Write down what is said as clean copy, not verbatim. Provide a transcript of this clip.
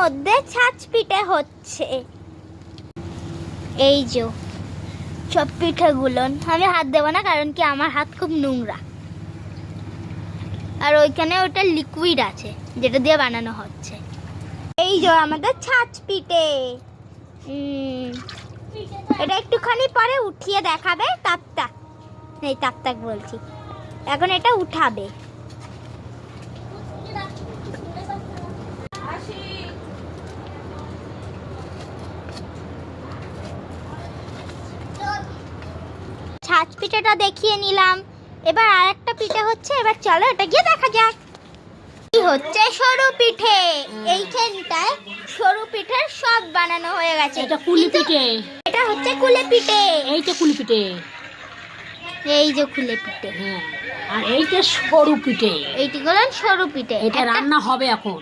মধ্যে ছাঁচ পিঠে হচ্ছে। এই যে সব পিঠেগুলো, আমি হাত দেবো না কারণ কি আমার হাত খুব নোংরা। আর ওইখানে ওটা লিকুইড আছে যেটা দিয়ে বানানো হচ্ছে। এই যে আমাদের ছাঁচ পিঠে। এটা একটুখানি পরে উঠিয়ে দেখাবে তাপটা, এই তাক বলছি, এখন এটা উঠাবে। ছাঁচ পিঠেটা দেখিয়ে নিলাম, এবার আর একটা পিঠে হচ্ছে, এবার চলো এটা গিয়ে দেখা যাক। কি হচ্ছে? সরু পিঠে। এইখানটায় সরু পিঠের সব বানানো হয়ে গেছে। এটা কুলি পিঠে, এটা হচ্ছে কুলে পিঠে। এইটা কুলি পিঠে, এই যে কুলে পিঠে। হ্যাঁ, আর এইটা সরু পিঠে। এইটি হলো সরু পিঠে। এটা রান্না হবে এখন।